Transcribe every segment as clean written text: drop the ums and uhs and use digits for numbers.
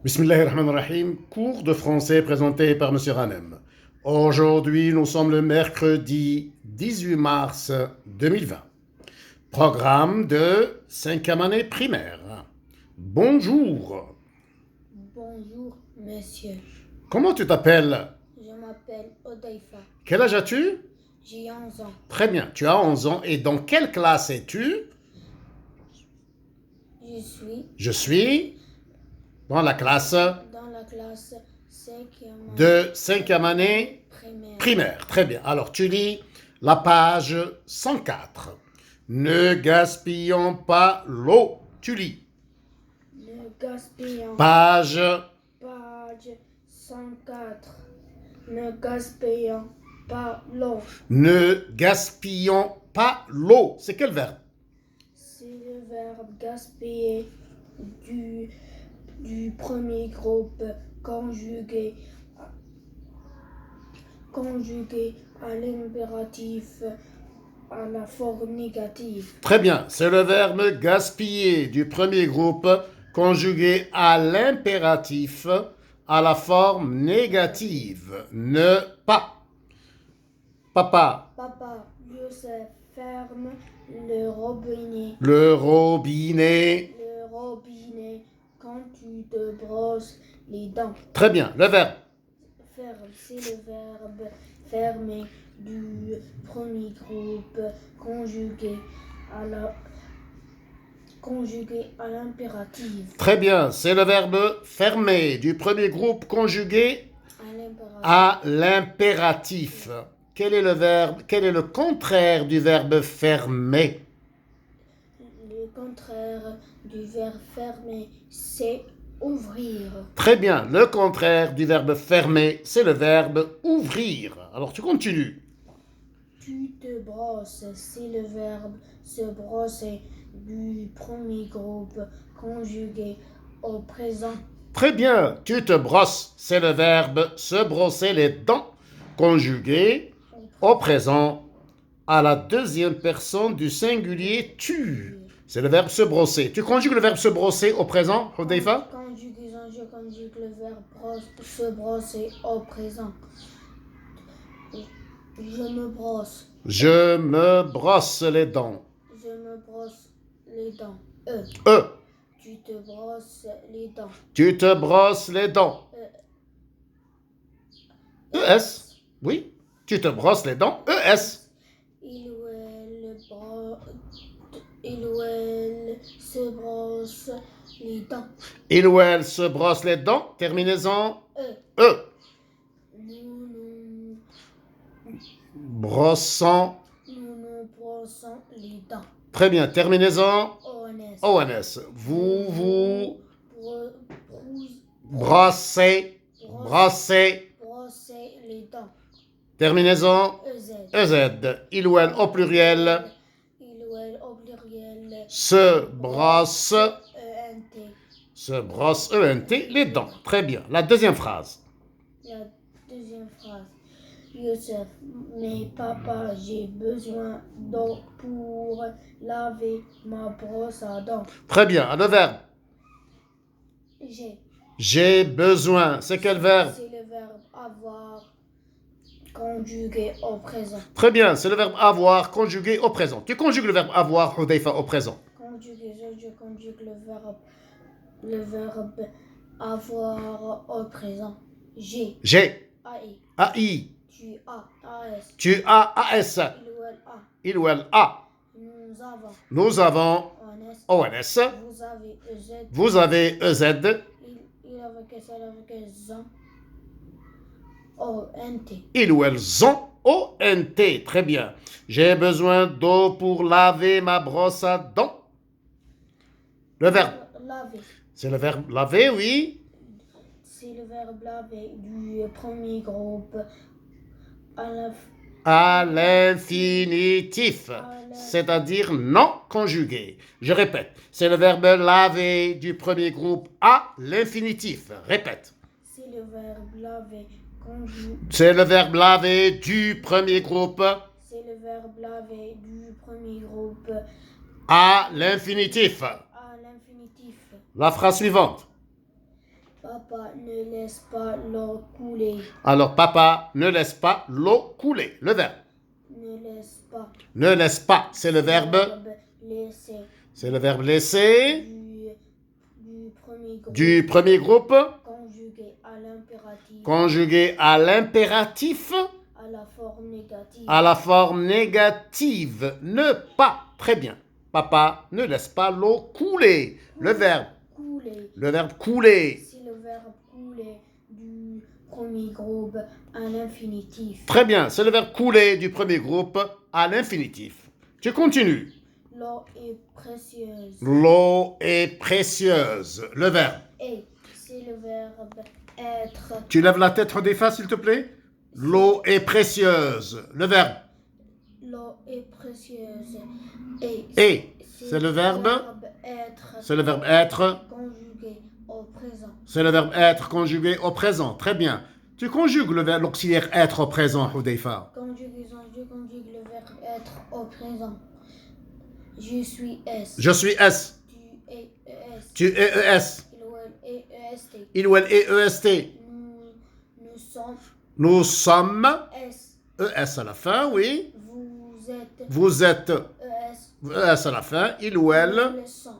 Bismillahirrahmanirrahim, cours de français présenté par M. Hanem. Aujourd'hui, nous sommes le mercredi 18 mars 2020. Programme de 5e année primaire. Bonjour. Bonjour, monsieur. Comment tu t'appelles? Je m'appelle Odaifa. Quel âge as-tu? J'ai 11 ans. Très bien, tu as 11 ans. Et dans quelle classe es-tu? Je suis dans la classe dans la classe 5e de 5e année primaire. Très bien. Alors, tu lis la page 104. Ne gaspillons pas l'eau. Tu lis. Ne gaspillons. Page 104. Ne gaspillons pas l'eau. Ne gaspillons pas l'eau. C'est quel verbe? C'est le verbe gaspiller du premier groupe conjugué à l'impératif à la forme négative. Très bien. C'est le verbe gaspiller du premier groupe conjugué à l'impératif à la forme négative. Ne pas. Papa. Papa, Youssef, ferme le robinet. Le robinet. Le robinet quand tu te brosses les dents. Très bien. Le verbe. Ferme, c'est le verbe fermer du premier groupe conjugué à l'impératif. Très bien. C'est le verbe fermer du premier groupe conjugué à l'impératif. Quel est le verbe? Quel est le contraire du verbe fermer? Le contraire du verbe fermer, c'est ouvrir. Très bien. Le contraire du verbe fermer, c'est le verbe ouvrir. Alors tu continues. Tu te brosses, c'est le verbe se brosser du premier groupe conjugué au présent. Très bien. Tu te brosses, c'est le verbe se brosser les dents conjugué au présent à la deuxième personne du singulier tu. C'est le verbe se brosser. Tu conjugues le verbe se brosser au présent, Hodeifa? Conjugaison, je conjugue le verbe se brosser au présent. Je me brosse. Je me brosse les dents. Je me brosse les dents. Tu te brosses les dents. Tu te brosses les dents. ES. Oui. Tu te brosses les dents. ES. Il ou elle se brosse les dents. Il ou elle se brosse les dents. Terminaison. E. Nous nous brossons les dents. Très bien. Terminaison. ONS. ONS. Vous brossez les dents. Terminaison. EZ. Il ou elle au pluriel. Se brosse. ENT les dents. Très bien. La deuxième phrase. Youssef, mais papa, j'ai besoin d'eau pour laver ma brosse à dents. Très bien. Le verbe. J'ai besoin. C'est quel verbe? C'est le verbe avoir conjugué au présent. Très bien. C'est le verbe avoir conjugué au présent. Tu conjugues le verbe avoir, Hodeifa, au présent. Conjugaison, je conjugue le verbe avoir au présent. J'ai. AI. Tu as AS. Il ou elle a. Nous avons ONS. Vous avez EZ. Ils ou elles ont ONT. Très bien. J'ai besoin d'eau pour laver ma brosse à dents. Le verbe. Laver. C'est le verbe laver, oui. C'est le verbe laver du premier groupe à l'infinitif, c'est-à-dire non conjugué. Je répète, c'est le verbe laver du premier groupe à l'infinitif. Répète. C'est le verbe laver conjugué. C'est le verbe laver du premier groupe. C'est le verbe laver du premier groupe à l'infinitif. À l'infinitif. La phrase suivante. Papa, Papa ne laisse pas l'eau couler. Alors, papa ne laisse pas l'eau couler. Le verbe. Ne laisse pas. Ne laisse pas, c'est le verbe. Laisser. C'est le verbe laisser. Du premier groupe. Du premier groupe. Conjugué à l'impératif. Conjugué à l'impératif. À la forme négative. À la forme négative. Ne pas. Très bien. Papa ne laisse pas l'eau couler. Le verbe. Couler. Le verbe couler. C'est le verbe couler du premier groupe à l'infinitif. Très bien. C'est le verbe couler du premier groupe à l'infinitif. Tu continues. L'eau est précieuse. L'eau est précieuse. Le verbe. Et c'est le verbe être. Tu lèves la tête des faces, s'il te plaît. L'eau est précieuse. Le verbe. L'eau est précieuse. Et c'est le verbe. être. C'est le verbe être. Conjugué au présent. C'est le verbe être conjugué au présent. Très bien. Tu conjugues l'auxiliaire être au présent, Hudayfa. Conjugaison, je conjugue le verbe être au présent. Je suis S. Je suis S. Tu es ES. Tu es ES. Il est EST. Il ou elle est EST. Nous sommes Nous sommes S. ES à la fin, oui. Vous êtes Vous êtes ES à la fin. Il ou elle sont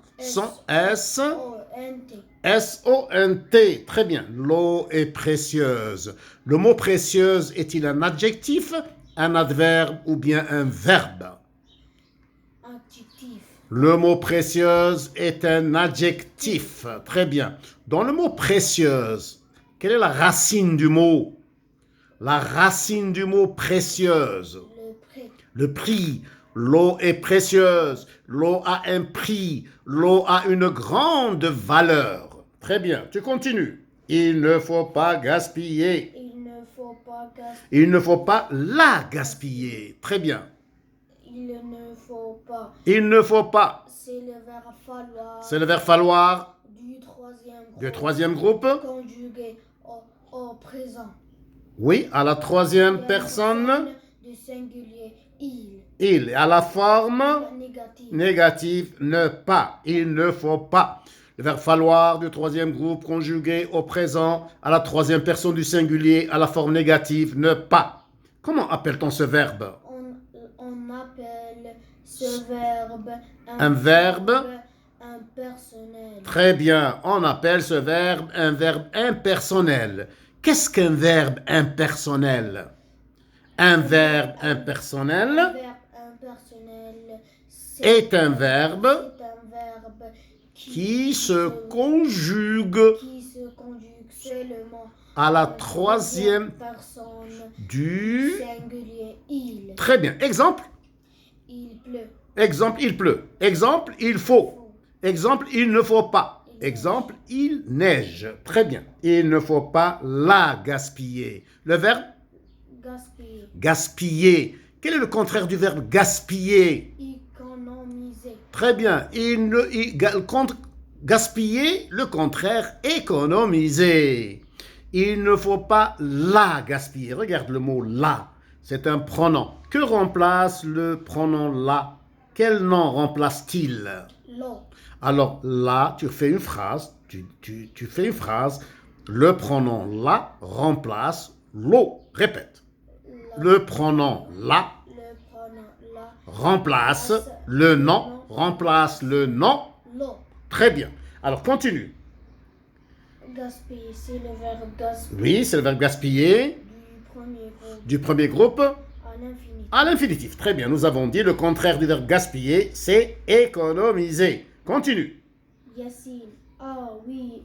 S. S-O-N-T. S-O-N-T. Très bien. L'eau est précieuse. Le mot précieuse est-il un adjectif, un adverbe ou bien un verbe? Adjectif. Le mot précieuse est un adjectif. Très bien. Dans le mot précieuse, quelle est la racine du mot? La racine du mot précieuse. Le prix. L'eau est précieuse. L'eau a un prix. L'eau a une grande valeur. Très bien. Tu continues. Il ne faut pas gaspiller. Il ne faut pas gaspiller. Il ne faut pas la gaspiller. Très bien. Il ne faut pas. Il ne faut pas. C'est le verbe falloir. C'est le verbe falloir Du troisième groupe. du troisième groupe. Conjugué au présent. Oui, à la troisième personne. Du singulier il. Il. Et à la forme Négatif. négative, ne pas. Il ne faut pas. Le verbe falloir du troisième groupe conjugué au présent à la troisième personne du singulier à la forme négative, ne pas. Comment appelle-t-on ce verbe? On appelle ce verbe un verbe impersonnel. Très bien. On appelle ce verbe un verbe impersonnel. Qu'est-ce qu'un verbe impersonnel? Un verbe impersonnel est un verbe qui se conjugue seulement à la troisième personne du singulier il. Très bien. Exemple. Il pleut. Exemple, il pleut. Exemple, il faut. Exemple, il ne faut pas. Exemple, il neige. Très bien. Il ne faut pas la gaspiller. Le verbe Gaspiller. gaspiller. Quel est le contraire du verbe gaspiller? Économiser. Très bien. Gaspiller, le contraire, économiser. Il ne faut pas la gaspiller. Regarde le mot la. C'est un pronom. Que remplace le pronom la? Quel nom remplace-t-il? L'eau. Alors là, tu fais une phrase. Tu fais une phrase. Le pronom la remplace l'eau. Répète. Le pronom la remplace le nom. Remplace le nom. L'eau. Très bien. Alors continue. Gaspiller, c'est le verbe gaspiller. Oui, c'est le verbe gaspiller du premier groupe à l'infinitif. Très bien. Nous avons dit le contraire du verbe gaspiller, c'est économiser. Continue. Yassine. Ah oui.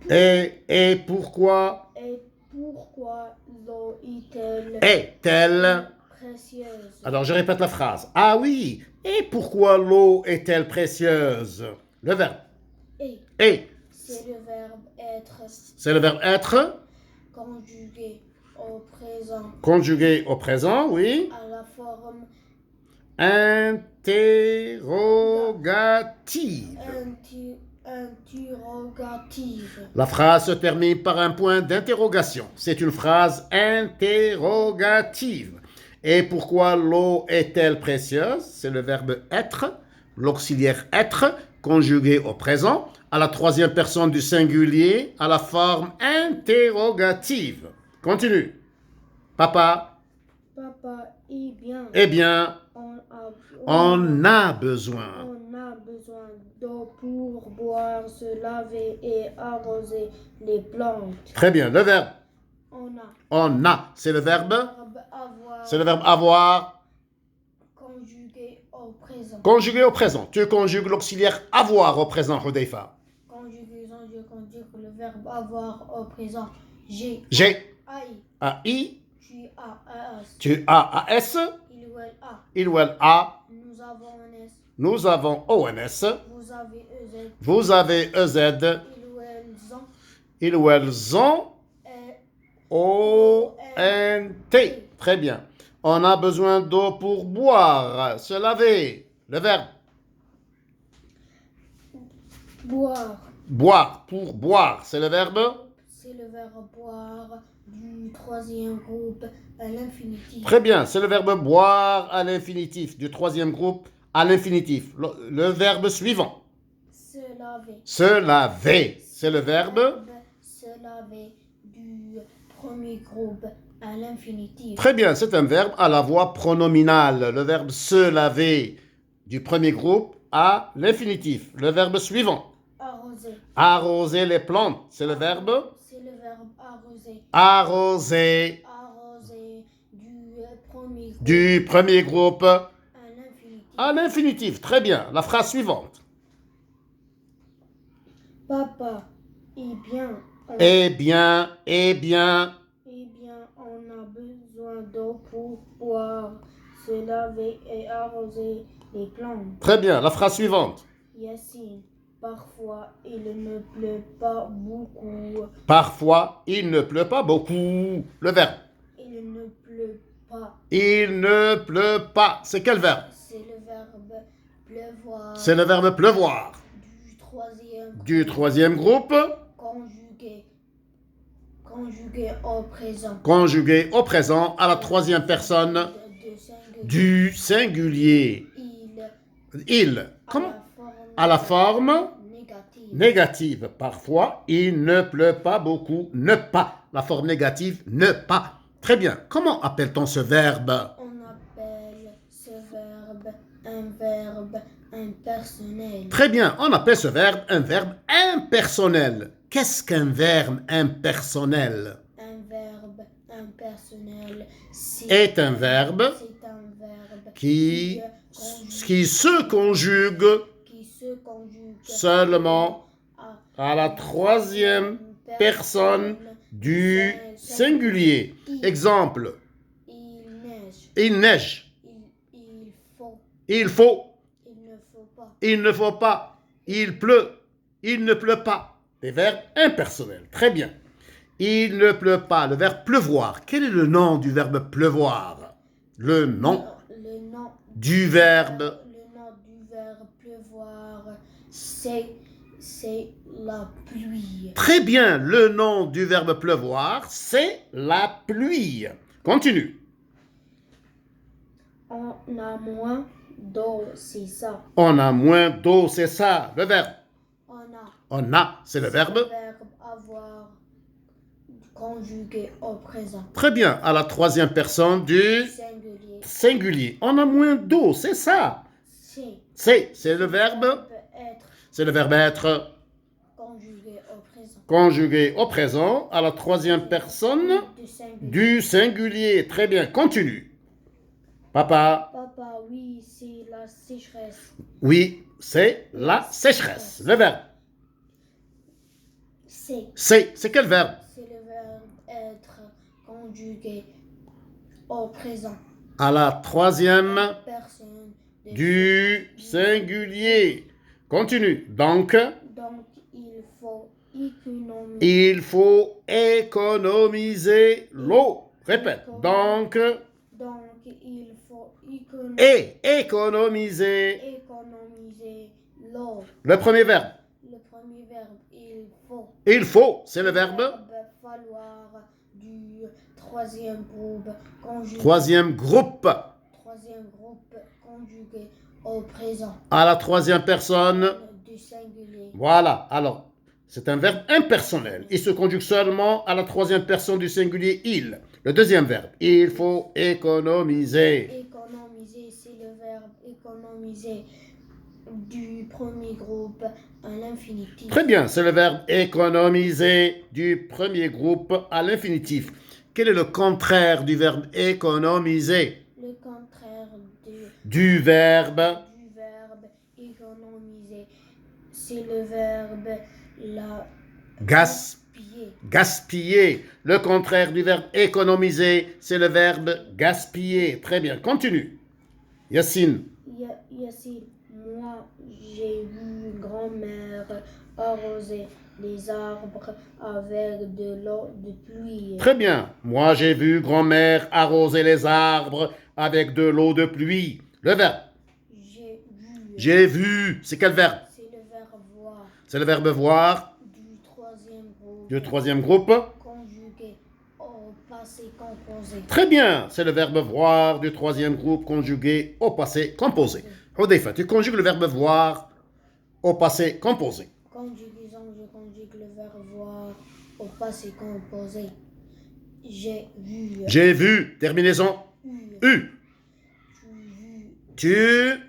Et pourquoi l'eau est-elle précieuse? Alors je répète la phrase. Ah oui. Et pourquoi l'eau est-elle précieuse? Le verbe. Et. C'est le verbe être. C'est le verbe être. Conjugué au présent. Conjugué au présent, oui. À la forme interrogative. Interrogative. La phrase se termine par un point d'interrogation. C'est une phrase interrogative. Et pourquoi l'eau est-elle précieuse? C'est le verbe être, l'auxiliaire être, conjugué au présent, à la troisième personne du singulier à la forme interrogative. Continue. Papa, Papa, eh bien, eh bien, on a besoin. d'eau pour boire, se laver et arroser les plantes. Très bien. Le verbe On a. c'est le verbe Avoir. C'est le verbe avoir Conjugué au présent. conjugué au présent. Tu conjugues l'auxiliaire avoir au présent, Hudayfa. Conjugaison, je conjugue le verbe avoir au présent. J'ai. J'ai Aïe. AI, Tu as as. tu as AS, Il ou elle a. il ou elle a, Nous avons un S. nous avons ONS, Vous avez EZ. vous avez EZ, Il ou elles ont. ils ou elles ont ONT. Très bien. On a besoin d'eau pour boire, se laver. Le verbe Boire. boire, pour boire, c'est le verbe C'est le verbe boire du troisième groupe à l'infinitif. Très bien, c'est le verbe boire à l'infinitif, du troisième groupe à l'infinitif. Le verbe suivant. Se laver. Se laver, c'est le verbe. Se laver du premier groupe à l'infinitif. Très bien, c'est un verbe à la voix pronominale. Le verbe se laver du premier groupe à l'infinitif. Le verbe suivant. Arroser. Arroser les plantes, c'est le verbe. C'est le verbe arroser. Arroser Arroser du premier groupe du premier groupe à l'infinitif. à l'infinitif. Très bien, la phrase suivante. Papa, eh bien, Eh bien, eh bien, on a besoin d'eau pour boire, se laver et arroser les plantes. très bien, la phrase suivante. Yassine, parfois il ne pleut pas beaucoup. Parfois, il ne pleut pas beaucoup. Le verbe. Il ne pleut pas. Il ne pleut pas. C'est quel verbe? C'est le verbe pleuvoir. C'est le verbe pleuvoir. Du troisième groupe, conjugué au présent. conjugué au présent à la troisième personne De singulier. du singulier. Il, comme à la forme négative. Parfois, il ne pleut pas beaucoup. Ne pas. La forme négative, ne pas. Très bien. Comment appelle-t-on ce verbe? On appelle ce verbe un impersonnel. Très bien. On appelle ce verbe un verbe impersonnel. Qu'est-ce qu'un verbe impersonnel? Un verbe impersonnel Est un verbe qui se conjugue seulement à la troisième personne du singulier. Exemple, Il neige. il neige, Il faut. il ne faut pas, il pleut, il ne pleut pas. Des verbes impersonnels. Très bien. Il ne pleut pas. Le verbe pleuvoir. Quel est le nom du verbe pleuvoir? Le nom du verbe. Le nom du verbe pleuvoir, c'est la pluie. Très bien. Le nom du verbe pleuvoir, c'est la pluie. Continue. On a moins d'eau, c'est ça. On a moins d'eau, c'est ça. Le verbe. On a, c'est le verbe. Le verbe avoir conjugué au présent. Très bien. À la troisième personne du singulier. On a moins d'eau, c'est ça. C'est le verbe. Être. C'est le verbe être conjugué au présent à la troisième personne du singulier. Très bien. Continue. Papa. Papa, oui, c'est la sécheresse. Oui, c'est la sécheresse. Le verbe. C'est quel verbe? C'est le verbe être conjugué au présent. À la troisième Personne du singulier. Continue. Donc, il faut économiser l'eau. Répète. Donc, il faut économiser l'eau. le premier verbe. Il faut. Il faut, c'est le verbe. Falloir du troisième groupe conjugué. Troisième groupe. Conjugué au présent. À la troisième personne Du du singulier. Voilà. Alors, c'est un verbe impersonnel. Il se conjugue seulement à la troisième personne du singulier il. Le deuxième verbe, il faut économiser. Économiser, c'est le verbe économiser du premier groupe à l'infinitif. Très bien, c'est le verbe économiser du premier groupe à l'infinitif. Quel est le contraire du verbe économiser? Le contraire Du verbe économiser, c'est le verbe la gaspiller. Gaspiller. Le contraire du verbe économiser, c'est le verbe gaspiller. Très bien, continue. Yassine. Yassine, moi j'ai vu une grand-mère arroser les arbres avec de l'eau de pluie. Très bien. Moi, j'ai vu grand-mère arroser les arbres avec de l'eau de pluie. Le verbe. J'ai vu. C'est quel verbe? C'est le verbe voir. C'est le verbe voir. Du troisième groupe. Conjugué au passé composé. Très bien. C'est le verbe voir du troisième groupe conjugué au passé composé. Hudayfa, tu conjugues le verbe voir au passé composé. Conjugaison, je conjugue le verbe voir au passé composé. J'ai vu. J'ai vu. Terminaison. U. Tu as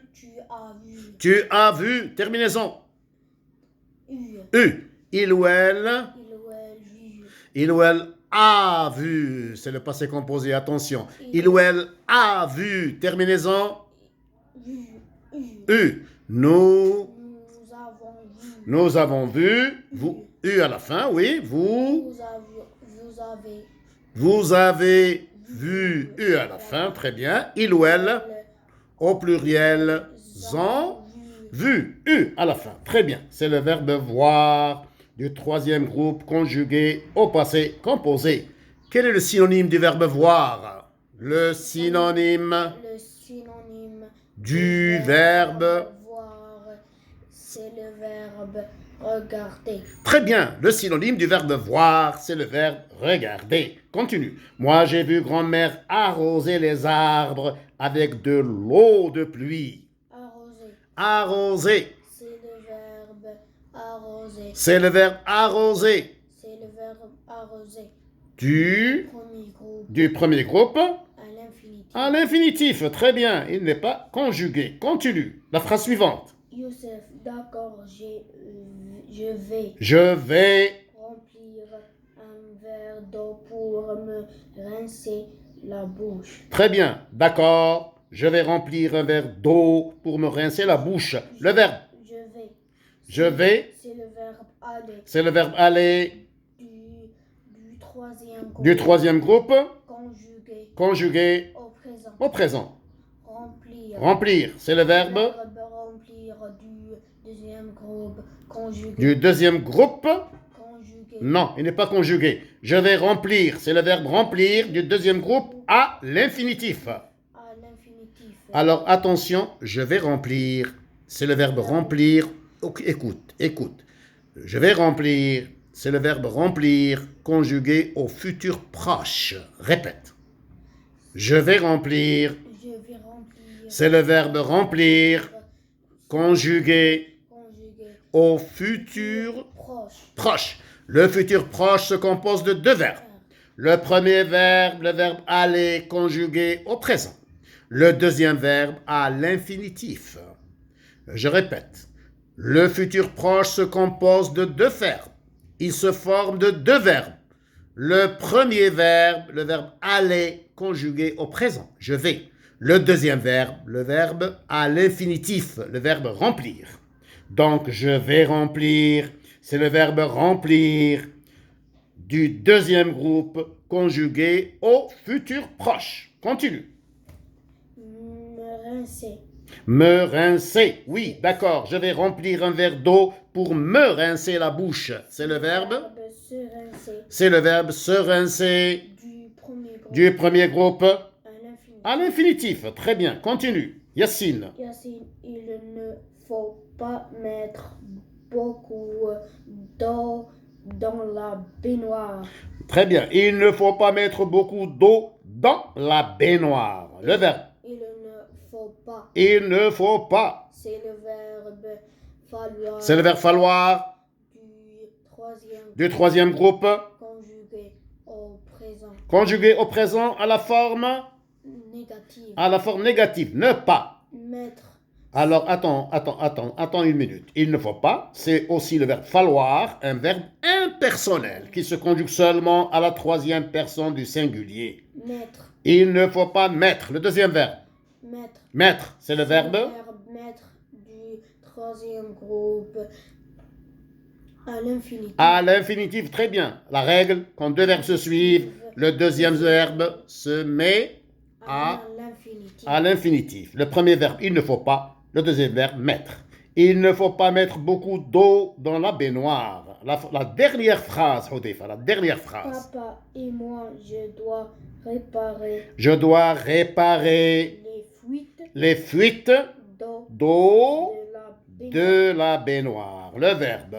vu. Tu as vu. Terminaison. U. Il ou elle a vu. C'est le passé composé. Attention. Il ou elle a vu. Terminaison. U. Nous avons vu. Vous. U à la fin. Oui. Vous avez vu. U à la fin. Très bien. Il ou elle au pluriel. Ont vu. U à la fin. Très bien. C'est le verbe voir du troisième groupe conjugué au passé composé. Quel est le synonyme du verbe voir? Le synonyme du verbe voir, c'est le verbe regarder. Très bien. Le synonyme du verbe voir, c'est le verbe regarder. Continue. Moi, j'ai vu grand-mère arroser les arbres avec de l'eau de pluie. Arroser. C'est le verbe arroser. C'est le verbe arroser. C'est le verbe arroser. Du premier groupe à l'infinitif. À l'infinitif. Très bien. Il n'est pas conjugué. Continue. La phrase suivante. Youssef, d'accord, je vais remplir un verre d'eau pour me rincer la bouche. Très bien. D'accord. Je vais remplir un verre d'eau pour me rincer la bouche. Le verbe. Je vais. C'est le verbe aller. C'est le verbe aller. Du troisième groupe. Conjugué. Au présent. Remplir. C'est le verbe. Remplir du deuxième groupe. Conjugué. Du deuxième groupe. Conjugué. Non, il n'est pas conjugué. Je vais remplir. C'est le verbe remplir du deuxième groupe à l'infinitif. Alors attention, je vais remplir. C'est le verbe remplir. Écoute. Je vais remplir. C'est le verbe remplir conjugué au futur proche. Répète. Je vais remplir. C'est le verbe remplir conjugué au futur proche. Le futur proche se compose de deux verbes. Le premier verbe, le verbe aller conjugué au présent. Le deuxième verbe à l'infinitif. Je répète. Le futur proche se compose de deux verbes. Il se forme de deux verbes. Le premier verbe, le verbe aller conjugué au présent. Je vais. Le deuxième verbe, le verbe à l'infinitif, le verbe remplir. Donc, je vais remplir. C'est le verbe remplir du deuxième groupe conjugué au futur proche. Continue. Me rincer. Oui, d'accord. Je vais remplir un verre d'eau pour me rincer la bouche. C'est le verbe se rincer. C'est le verbe se rincer du premier groupe à l'infinitif. Très bien. Continue. Yassine. Il ne faut pas mettre beaucoup d'eau dans la baignoire. Très bien. Il ne faut pas mettre beaucoup d'eau dans la baignoire. Le verbe. Il ne faut pas. Il ne faut pas. C'est le verbe falloir. C'est le verbe falloir Du troisième du troisième groupe. conjugué au présent Conjugué au présent à la forme négatif. Ne pas. Mettre. Alors, attends une minute. Il ne faut pas, c'est aussi le verbe falloir, un verbe impersonnel qui se conjugue seulement à la troisième personne du singulier. Mettre. Il ne faut pas mettre. Le deuxième verbe. Mettre. Mettre, c'est le verbe Mettre du troisième groupe à l'infinitif. à l'infinitif. Très bien. La règle, quand deux verbes se suivent, le deuxième verbe se met à l'infinitif. Le premier verbe, il ne faut pas. Le deuxième verbe, mettre. Il ne faut pas mettre beaucoup d'eau dans la baignoire. La dernière phrase, Hudayfa, la dernière phrase. Papa et moi, je dois réparer Je dois réparer les fuites d'eau de la baignoire. de la baignoire. Le verbe.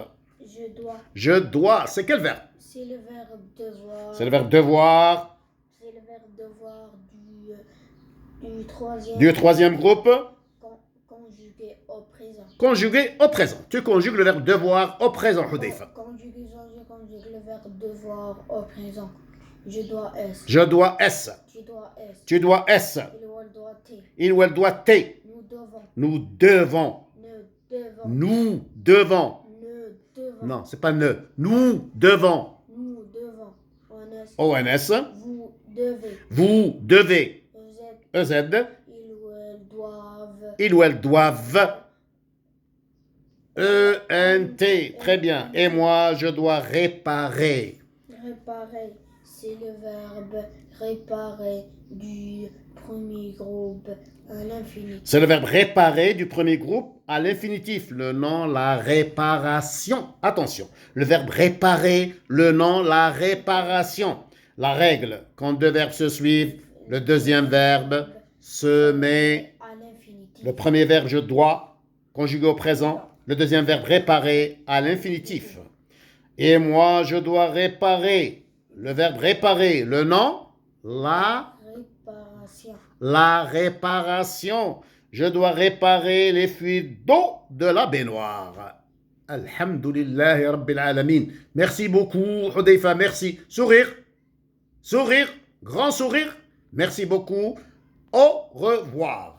Je dois. C'est quel verbe? C'est le verbe devoir. C'est le verbe devoir C'est le verbe devoir du du troisième groupe. conjugué au présent. Conjugué au présent. Tu conjugues le verbe devoir au présent, Hudayfa. Je conjugue le verbe devoir au présent. Je dois S. Je dois S. Tu dois S. Tu dois S. Il doit T. Il ou elle doit T. Nous devons. Nous devons. Ne devons. Nous devons. Ne devons. Non, c'est pas ne. Nous devons. Nous devons. ONS. Vous devez. Vous devez. EZ. EZ. Ils ou elles doivent. Ils ou elles doivent. ENT. Très bien. Et moi, je dois réparer. Réparer, c'est le verbe réparer du premier groupe à l'infinitif. C'est le verbe réparer du premier groupe à l'infinitif. Le nom, la réparation. Attention. Le verbe réparer, le nom, la réparation. La règle, quand deux verbes se suivent, le deuxième verbe se met. À l'infinitif. Le premier verbe, je dois, conjugué au présent. Le deuxième verbe, réparer, à l'infinitif. Et moi, je dois réparer. Le verbe réparer, le nom, Réparation. la réparation. Je dois réparer les fuites d'eau de la baignoire. Alhamdulillahi Rabbil Alamin. Merci beaucoup, Hudayfa, merci. Sourire, sourire, grand sourire. Merci beaucoup. Au revoir.